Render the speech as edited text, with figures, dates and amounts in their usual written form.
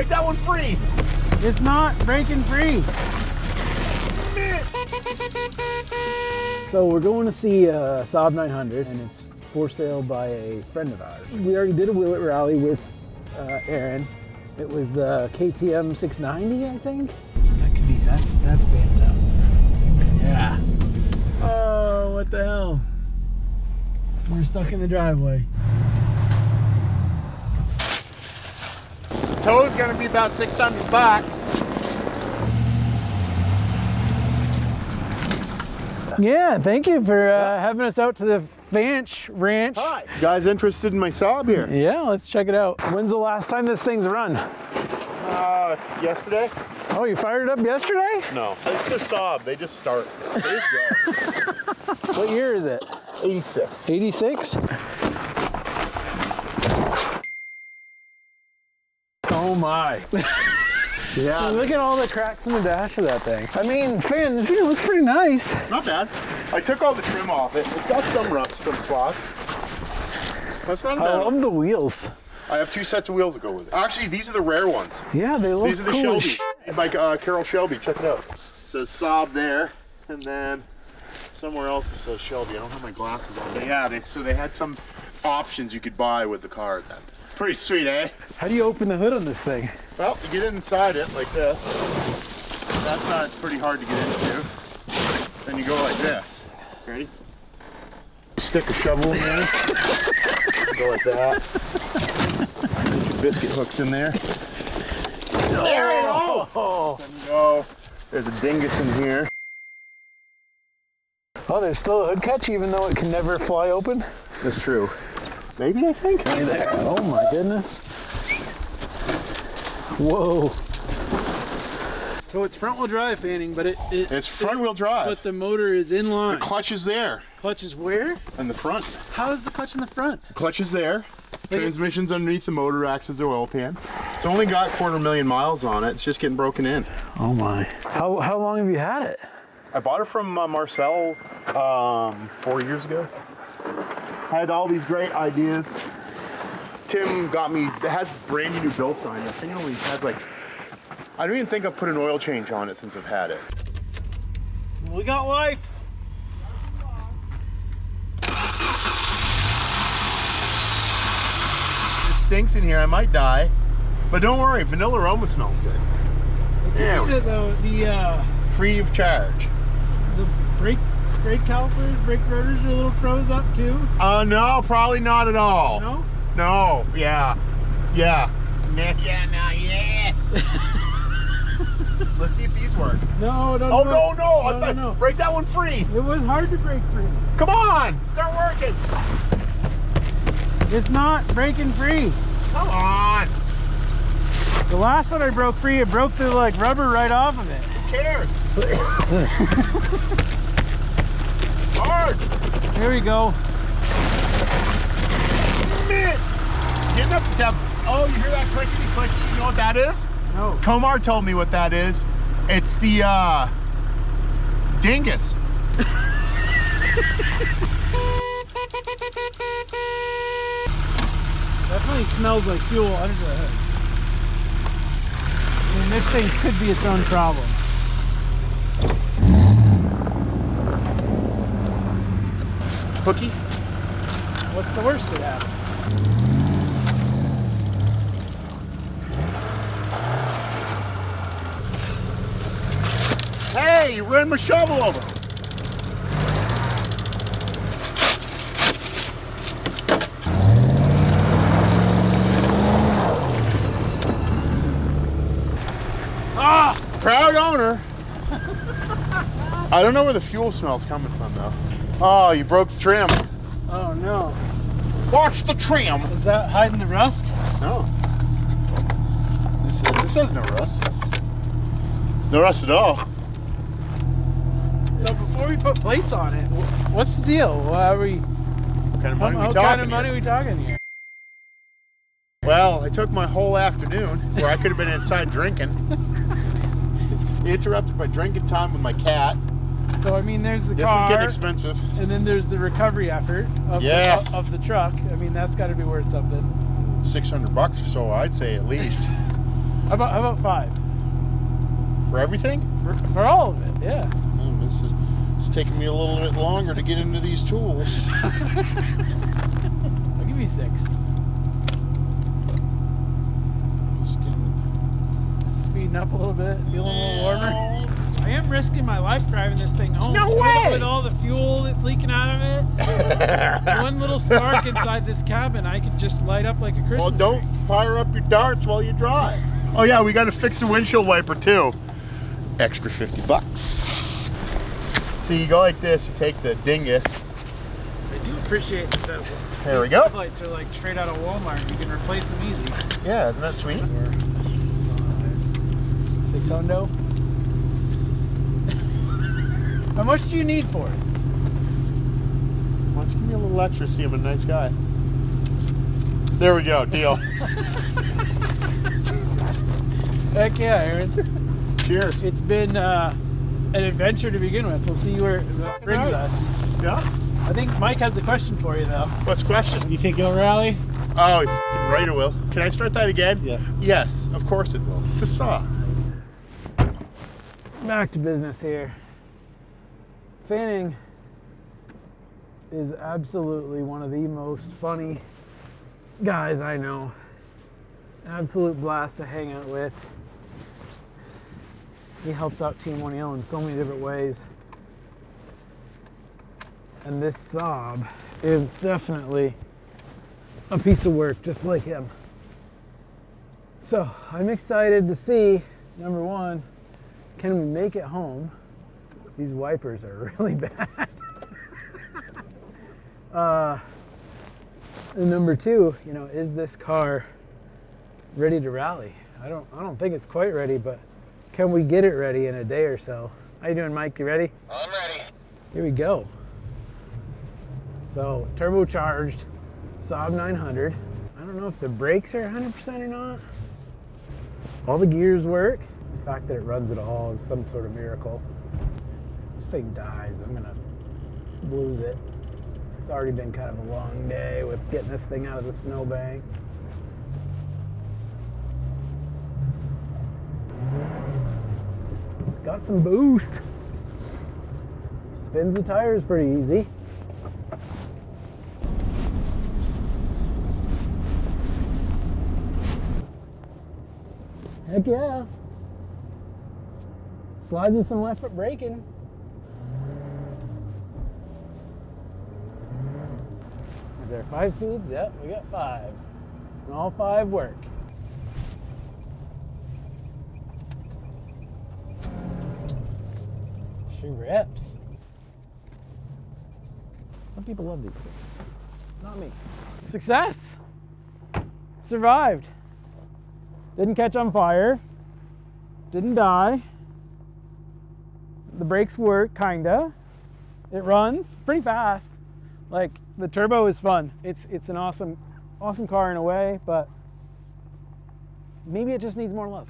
break that one free. It's not breaking free. So we're going to see a Saab 900, and it's for sale by a friend of ours. We already did a Wheel It Rally with Aaron. It was the KTM 690, I think. That could be, that's Van's house. Yeah. Oh, what the hell? We're stuck in the driveway. Tow's gonna be about 600 bucks. Yeah, thank you for having us out to the Vanch Ranch. Hi. You guys interested in my Saab here? Yeah, let's check it out. When's the last time this thing's run? Yesterday? Oh, you fired it up yesterday? No. It's a Saab. They just start. They just go. What year is it? 86. 86? Oh my. Yeah. Look at all the cracks in the dash of that thing. I mean, Van, this thing looks pretty nice. Not bad. I took all the trim off it. It's got some rust from spots. That's not bad. I love the wheels. I have 2 sets of wheels to go with it. Actually, these are the rare ones. Yeah, they look These are the cool. Shelby. By Carol Shelby. Check it out. It says Saab there, and then somewhere else it says Shelby. I don't have my glasses on. But yeah, they had some options you could buy with the car then. Pretty sweet, eh? How do you open the hood on this thing? Well, you get inside it like this. That's not pretty hard to get into. Then you go like this. Ready? Stick a shovel in there. Go like that. Get your biscuit hooks in there. There you go. Then you go. There's a dingus in here. Oh, there's still a hood catch even though it can never fly open? That's true. Maybe, I think. Right there. Oh my goodness. Whoa. So it's front wheel drive fanning, but it's front wheel drive. But the motor is in line. The clutch is there. Clutch is where? In the front. How is the clutch in the front? The clutch is there. Transmission's underneath the motor, acts as the oil pan. It's only got 250,000 miles on it. It's just getting broken in. Oh my. How long have you had it? I bought it from Marcel 4 years ago. I had all these great ideas. Tim got me, it has brand new built on it. The thing only has like, I don't even think I've put an oil change on it since I've had it. We got life. It stinks in here, I might die. But don't worry, vanilla aroma smells good. Yeah. The free of charge. The brake calipers, brake rotors are a little froze up too? No, probably not at all. No? No, yeah. Yeah. Yeah. Let's see if these work. No, don't. Oh, no. Break that one free. It was hard to break free. Come on, start working. It's not breaking free. Come on. The last one I broke free, it broke the rubber right off of it. Who cares? Hard. There we go. Getting up the top. Oh, you hear that clickety clicky? You know what that is? No. Komar told me what that is. It's the dingus. Definitely smells like fuel under the hood. I mean, this thing could be its own problem. Hooky? What's the worst that happened? Hey, you ran my shovel over. Ah! Proud owner. I don't know where the fuel smell's coming from though. Oh, you broke the trim. Oh no. Watch the trim. Is that hiding the rust? No. This says no rust. No rust at all. So before we put plates on it, what's the deal? What kind of money what kind of money are we talking here? Well, I took my whole afternoon where I could have been inside drinking. Interrupted my drinking time with my cat. So I mean, there's the This car. is getting expensive. And then there's the recovery effort of, of the truck. I mean, that's got to be worth something. $600 or so, I'd say at least. How about 5? For everything? For all of it, yeah. Oh, it's taking me a little bit longer to get into these tools. I'll give you 6. Speeding up a little bit, feeling a little warmer. I am risking my life driving this thing home. No way! With all the fuel that's leaking out of it. One little spark inside this cabin, I could just light up like a Christmas Well, don't tree. fire up your darts while you drive. Oh yeah, we got to fix the windshield wiper too. Extra $50. So you go like this, you take the dingus. I do appreciate that. There we go. Headlights are like straight out of Walmart. You can replace them easy. Yeah, isn't that sweet? 6 hundo. How much do you need for it? Why don't you give me a little extra, see I'm a nice guy. There we go, deal. Heck yeah, Aaron. Cheers. It's been an adventure to begin with. We'll see where it brings us. Yeah? I think Mike has a question for you, though. What's the question? You think it'll rally? Oh, right it will. Can I start that again? Yeah. Yes, of course it will. It's a Saab. Back to business here. Fanning is absolutely one of the most funny guys I know. Absolute blast to hang out with. He helps out Team O'Neill in so many different ways. And this Saab is definitely a piece of work just like him. So I'm excited to see, number one, can we make it home? These wipers are really bad. And number two, you know, is this car ready to rally? I don't think it's quite ready, but can we get it ready in a day or so? How you doing, Mike? You ready? I'm ready. Here we go. So turbocharged Saab 900. I don't know if the brakes are 100% or not. All the gears work. The fact that it runs at all is some sort of miracle. This thing dies, I'm gonna lose it. It's already been kind of a long day with getting this thing out of the snowbank. It's got some boost. Spins the tires pretty easy. Heck yeah. Slides with some left foot braking. Is there 5 speeds? Yep, we got 5. And all 5 work. She rips. Some people love these things. Not me. Success! Survived. Didn't catch on fire. Didn't die. The brakes work, kinda. It runs. It's pretty fast. Like, the turbo is fun. It's an awesome car in a way, but maybe it just needs more love.